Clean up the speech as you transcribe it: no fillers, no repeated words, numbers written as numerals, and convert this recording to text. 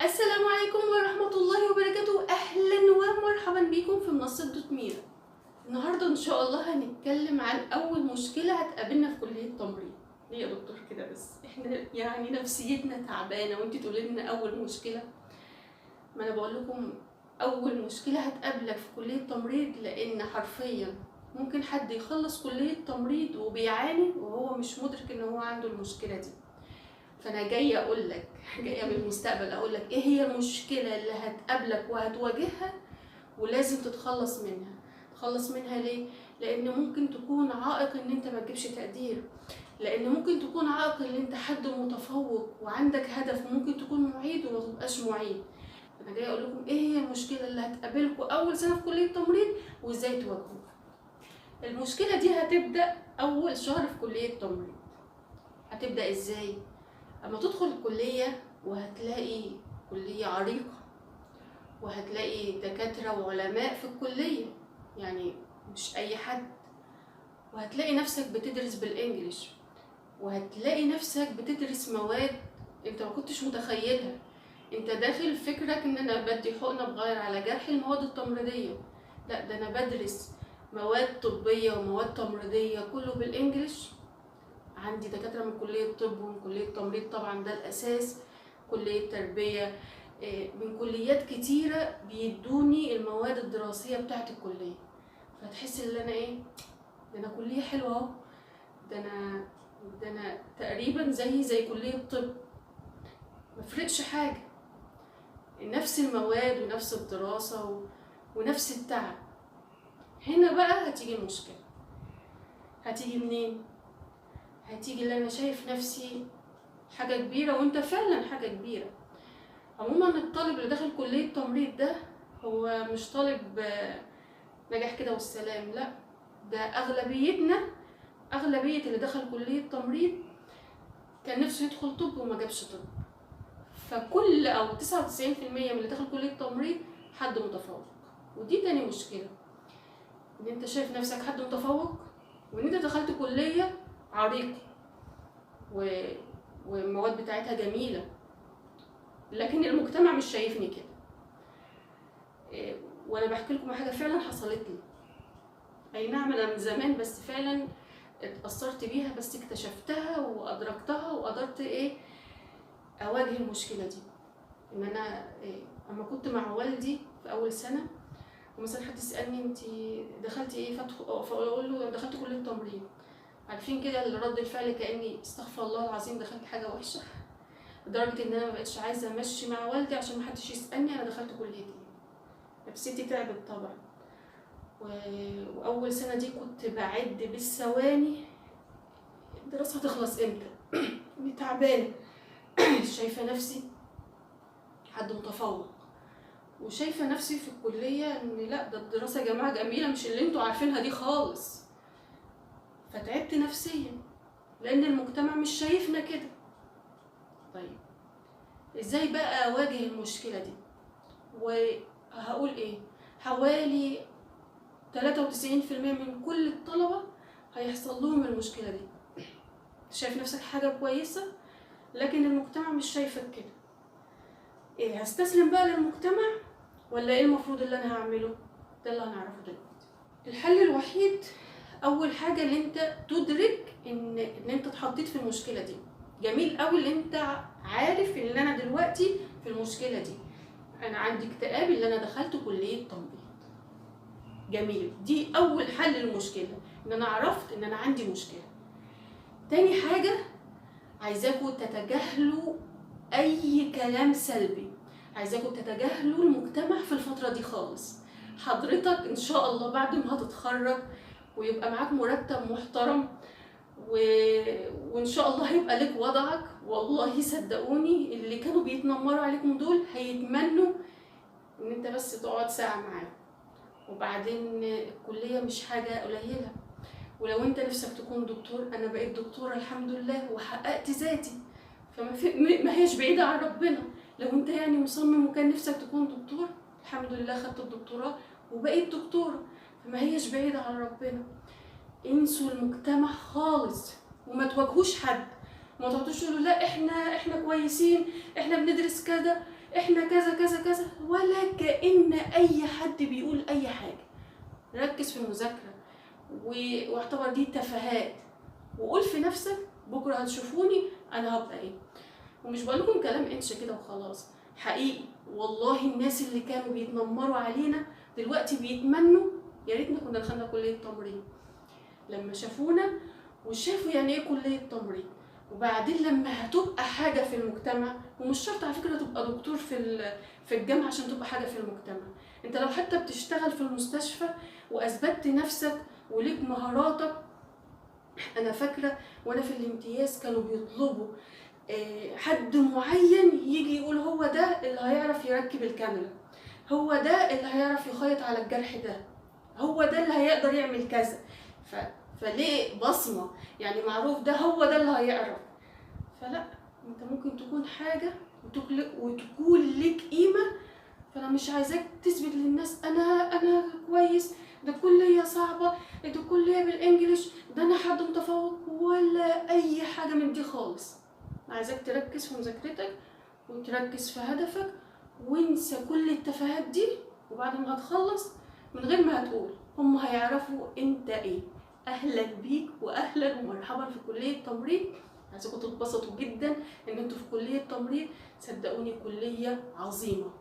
السلام عليكم ورحمة الله وبركاته. أهلا ومرحبا بكم في منصة دوت ميرا. النهاردة إن شاء الله هنتكلم عن أول مشكلة هتقابلنا في كلية التمريض. ليه يا دكتور كده بس؟ احنا يعني نفسيتنا تعبانة وانتي تقولي لنا أول مشكلة. ما أنا بقول لكم أول مشكلة هتقابلك في كلية التمريض، لأن حرفيا ممكن حد يخلص كلية تمريض وبيعاني وهو مش مدرك إن هو عنده المشكلة دي. فانا جايه اقول لك، جايه من المستقبل اقول لك ايه هي المشكله اللي هتقابلك وهتواجهها ولازم تتخلص منها. تتخلص منها ليه؟ لان ممكن تكون عائق ان انت ما تجيبش تقدير، لان ممكن تكون عائق ان انت حد متفوق وعندك هدف، وممكن تكون معيد وما تبقاش معيد. انا جايه اقول لكم ايه هي المشكله اللي هتقابلكم اول سنه في كليه التمريض وازاي تواجهوها. المشكله دي هتبدا اول شهر في كليه التمريض. هتبدا ازاي؟ اما تدخل الكلية وهتلاقي كلية عريقة، وهتلاقي دكاترة وعلماء في الكلية، يعني مش اي حد، وهتلاقي نفسك بتدرس بالانجليش، وهتلاقي نفسك بتدرس مواد انت ما كنتش متخيلها. انت داخل فكرك ان انا بدي حقنة بغير على جرح المواد التمريضية، لا ده انا بدرس مواد طبية ومواد تمريضية كله بالانجليش. عندي دكاترة من كلية طب ومن كلية تمريض، طبعا ده الأساس، كلية تربية، من كليات كتيرة بيدوني المواد الدراسية بتاعت الكلية. فتحس ان انا ايه، ده انا كلية حلوة اهو، ده انا تقريبا زي كلية طب، مفرقش حاجة، نفس المواد ونفس الدراسة ونفس التعب. هنا بقى هتيجي المشكلة. هتيجي منين؟ هتيجي اللي انا شايف نفسي حاجة كبيرة وانت فعلا حاجة كبيرة. عموما الطالب اللي داخل كلية تمريض ده هو مش طالب نجاح كده والسلام، لا، ده أغلبية اللي دخل كلية تمريض كان نفسه يدخل طب وما جابش طب. فكل أو 99% من اللي دخل كلية تمريض حد متفوق. ودي تاني مشكلة، ان انت شايف نفسك حد متفوق وان انت دخلت كلية عريقة والمواد بتاعتها جميلة، لكن المجتمع مش شايفني كده. وانا بحكي لكم حاجه فعلا حصلت لي. اي نعم انا من زمان، بس فعلا اتاثرت بيها، بس اكتشفتها وادركتها وقدرت اواجه المشكله دي. ان انا اما كنت مع والدي في اول سنه، ومثلا حد يسالني انت دخلتي ايه، فاقول له دخلت كليه تمريض. عارفين كده رد الفعل كاني استغفر الله العظيم دخلت حاجه وحشه، لدرجه ان انا ما بقتش عايزه امشي مع والدي عشان ما حدش يسالني انا دخلت كليه ايه. نفسيتي تعبت طبعا. واول سنه دي كنت بعد بالثواني الدراسه هتخلص امتى. تعبانه. شايفه نفسي حد متفوق، وشايفه نفسي في الكليه ان لا، ده الدراسه يا جماعه جميله، مش اللي انتوا عارفينها دي خالص. فتعبت نفسيا لان المجتمع مش شايفنا كده. طيب ازاي بقى اواجه المشكله دي؟ وهقول ايه، حوالي 93% من كل الطلبة هيحصل لهم المشكلة دي. شايف نفسك حاجة كويسة لكن المجتمع مش شايفك كده. ايه، هستسلم بقى للمجتمع ولا ايه المفروض اللي انا هعمله؟ ده اللي هنعرفه دلوقتي. الحل الوحيد اول حاجة اللي انت تدرك ان انت اتحطيت في المشكلة دي. جميل قوي اللي انت عارف ان انا دلوقتي في المشكلة دي، انا عندي اكتئاب اللي انا دخلت كلية تمريض. جميل، دي اول حل للمشكله، ان انا عرفت ان انا عندي مشكله. تاني حاجه عايزاكم تتجاهلوا اي كلام سلبي، عايزاكم تتجاهلوا المجتمع في الفتره دي خالص. حضرتك ان شاء الله بعد ما هتتخرج ويبقى معاك مرتب محترم وان شاء الله هيبقى لك وضعك، والله صدقوني اللي كانوا بيتنمروا عليكم دول هيتمنوا ان انت بس تقعد ساعه معاهم. وبعدين الكلية مش حاجة قليلة، ولو انت نفسك تكون دكتور، انا بقيت دكتورة الحمد لله وحققت ذاتي، ما هيش بعيدة عن ربنا. لو انت يعني مصمم وكان نفسك تكون دكتور، الحمد لله خدت الدكتوراه وبقيت دكتورة، فما هيش بعيدة عن ربنا. انسوا المجتمع خالص وما تواجهوش حد، ما تقعدوش تقولوا لا احنا كويسين، احنا بندرس كذا، احنا كذا كذا كذا، ولا كأن اي حد بيقول اي حاجة. ركز في المذاكرة واعتبر دي تفاهات، وقول في نفسك بكرة هتشوفوني انا هبقى ايه. ومش بقول لكم كلام انشا كده وخلاص، حقيقي والله الناس اللي كانوا بيتنمروا علينا دلوقتي بيتمنوا يا ريتنا كنا دخلنا كلية تمريض، لما شافونا وشافوا يعني ايه كلية تمريض. وبعدين لما هتبقى حاجة في المجتمع، ومش شرط على فكرة تبقى دكتور في الجامعة عشان تبقى حاجة في المجتمع، انت لو حتى بتشتغل في المستشفى واثبتت نفسك وليك مهاراتك. انا فاكرة وانا في الامتياز كانوا بيطلبوا حد معين يجي يقول هو ده اللي هيعرف يركب الكاميرا، هو ده اللي هيعرف يخيط على الجرح ده، هو ده اللي هيقدر يعمل كذا. فليه بصمة يعني معروف ده هو ده اللي هيعرف. فلا، انت ممكن تكون حاجة وتكون ليك قيمة. فانا مش عايزاك تثبت للناس انا كويس، ده كلية صعبة، ده كلية بالانجليش، ده انا حد متفوق، ولا اي حاجة من دي خالص. عايزاك تركز في مذاكرتك وتركز في هدفك، وانسى كل التفاهات دي. وبعد ما هتخلص من غير ما هتقول، هم هيعرفوا انت ايه. اهلا بيك واهلا ومرحبا في كلية تمريض. عايزاكم تتبسطوا جدا ان انتوا في كلية تمريض، صدقوني كلية عظيمة.